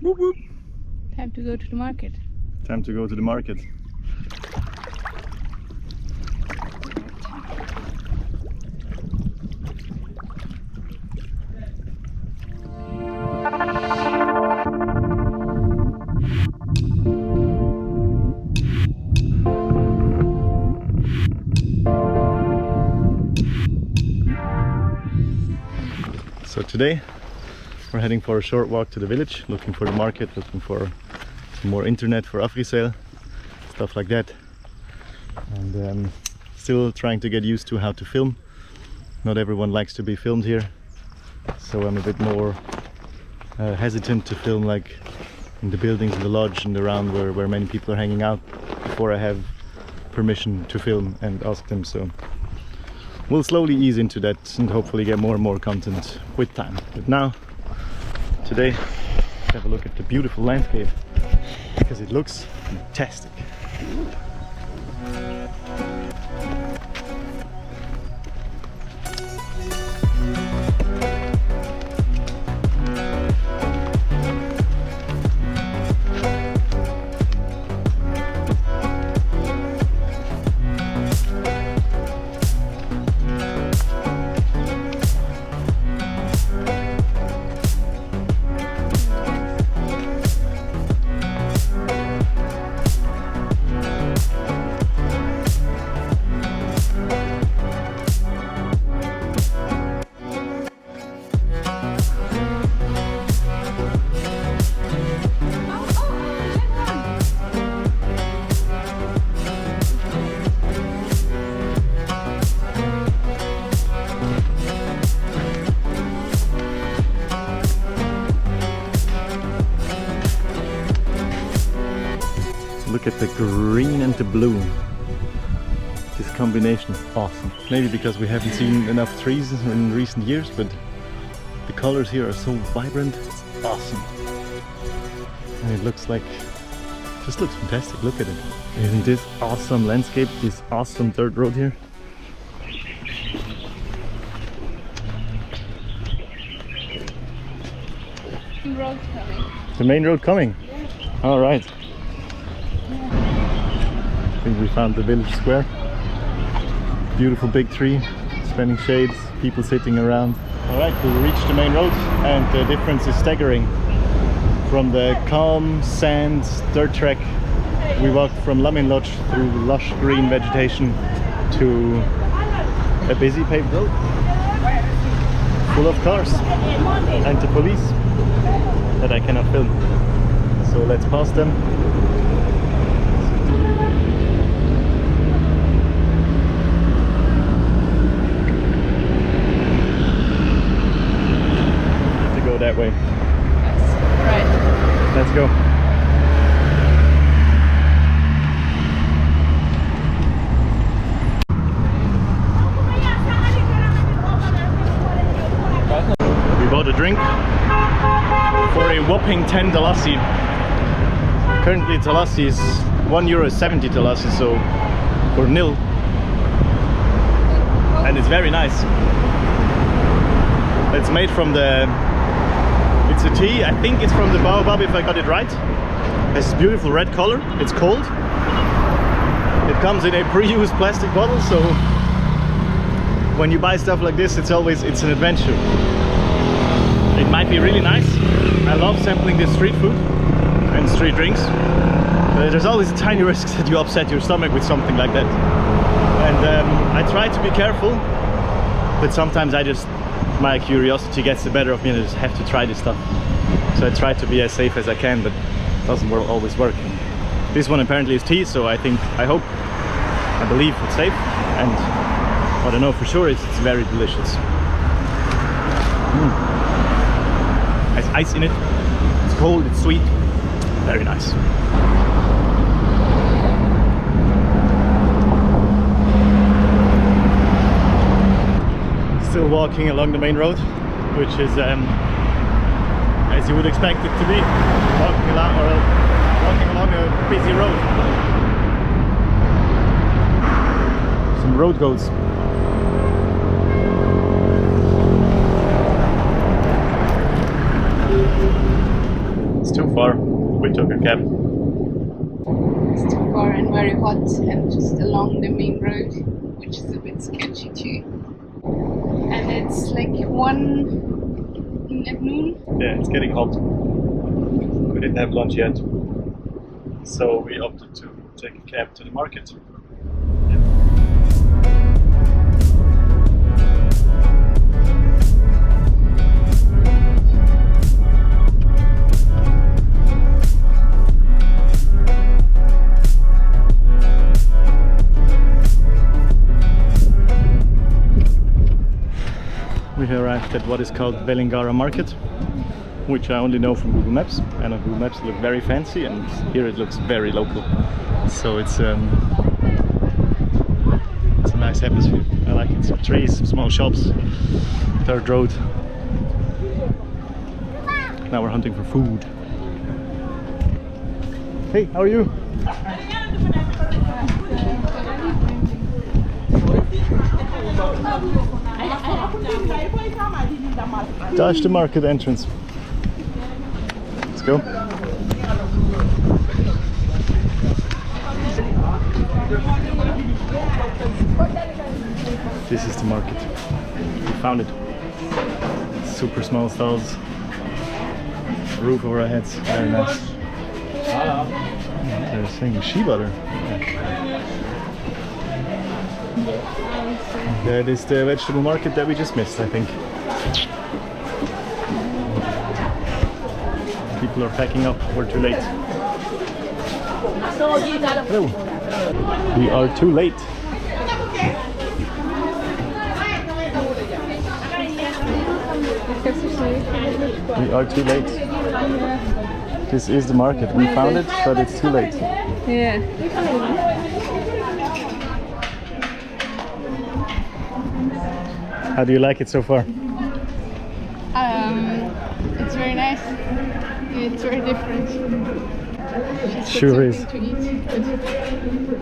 Whoop, whoop. Time to go to the market. Time to go to the market. So today we're heading for a short walk to the village, looking for the market, looking for some more internet for AfriSail, stuff like that. And still trying to get used to how to film. Not everyone likes to be filmed here, so I'm a bit more hesitant to film like in the buildings, in the lodge and around where many people are hanging out before I have permission to film and ask them. So we'll slowly ease into that and hopefully get more and more content with time. But now, today, let's have a look at the beautiful landscape because it looks fantastic. Look at the green and the blue. This combination is awesome. Maybe because we haven't seen enough trees in recent years, but the colors here are so vibrant. It's awesome. And it looks like, just looks fantastic. Look at it. Isn't this awesome landscape, this awesome dirt road here? The road's coming. The main road coming? Yeah. All right. I think we found the village square. Beautiful big tree, spreading shades, people sitting around. Alright, we reached the main road and the difference is staggering. From the calm sand dirt track, we walked from Lamin Lodge through lush green vegetation to a busy paved road full of cars and the police that I cannot film. So let's pass them. That way. Yes. Right. Let's go. We bought a drink for a whopping 10 Dalassi. Currently Dalassi is €1.70 Dalassi, so for nil. And it's very nice. It's made from it's a tea, I think it's from the baobab if I got it right. It has this beautiful red color, it's cold. It comes in a pre-used plastic bottle, so when you buy stuff like this, it's an adventure. It might be really nice. I love sampling this street food and street drinks. But there's always a tiny risk that you upset your stomach with something like that. And I try to be careful, but sometimes my curiosity gets the better of me and I just have to try this stuff. So I try to be as safe as I can, but it doesn't always work. This one apparently is tea, so I believe it's safe, and what I know for sure is it's very delicious. Has ice in it, it's cold, it's sweet, very nice. Still walking along the main road, which is as you would expect it to be, walking along a busy road. Some road goats. It's too far. We took a cab. It's too far and very hot and just along the main road, which is a bit sketchy too. And it's like 1 at noon. Yeah, it's getting hot. We didn't have lunch yet, so we opted to take a cab to the market. We arrived at what is called Belingara Market, which I only know from Google Maps, and on Google Maps it looked very fancy, and here it looks very local. So it's a nice atmosphere. I like it. Some trees, some small shops, third road. Now we're hunting for food. Hey, how are you? That's the market entrance. Let's go. This is the market. We found it. Super small stalls. Roof over our heads. Very nice. They're saying shea butter. That is the vegetable market that we just missed, I think. People are packing up. We're too late. Hello. We are too late. We are too late. This is the market. We found it, but it's too late. Yeah. How do you like it so far? It's very nice. It's very different. Just Sure is. to eat, but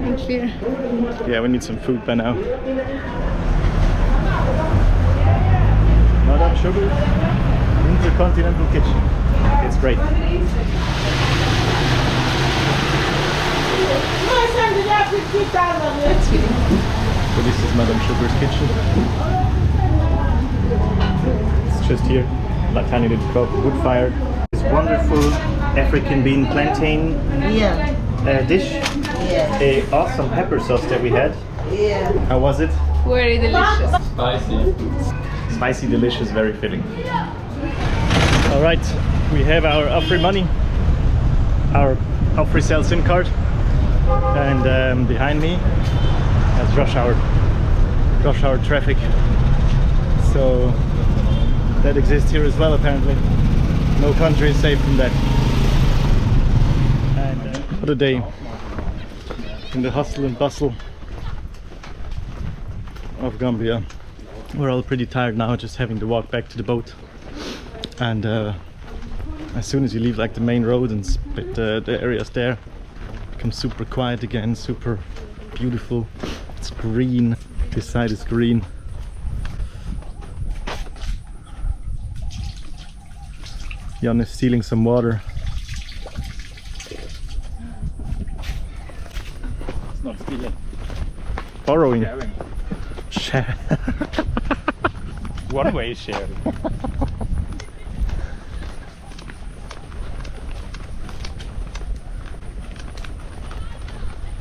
unclear. Yeah, we need some food by now. Madame Sugar, Intercontinental Kitchen. It's great. So this is Madame Sugar's kitchen. It's just here. Like tiny little cook, wood fire. This wonderful African bean plantain dish. A awesome pepper sauce that we had. How was it? Very delicious. Spicy, delicious, very filling. All right, we have our Opry money, our Opry Cell SIM card, and behind me that's rush hour traffic. So that exists here as well, apparently. No country is safe from that. And what a day in the hustle and bustle of Gambia. We're all pretty tired now, just having to walk back to the boat. And as soon as you leave like the main road and the areas there, it becomes super quiet again, super beautiful. It's green. This side is green. Jan is stealing some water. It's not stealing. Borrowing. Sharing. One way is sharing.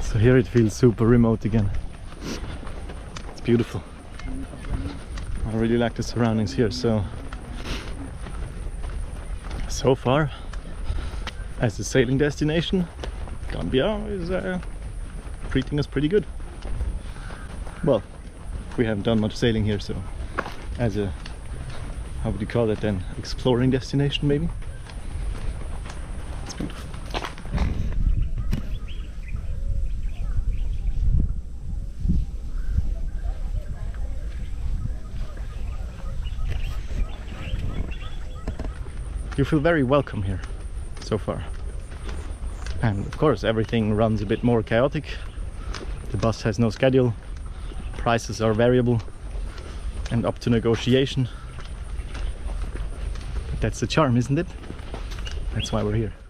So here it feels super remote again. It's beautiful. I really like the surroundings here. So far, as a sailing destination, Gambia is treating us pretty good. Well, we haven't done much sailing here, so as a, how would you call it then, exploring destination maybe? It's beautiful. You feel very welcome here so far. And of course everything runs a bit more chaotic. The bus has no schedule, prices are variable and up to negotiation. But that's the charm, isn't it? That's why we're here.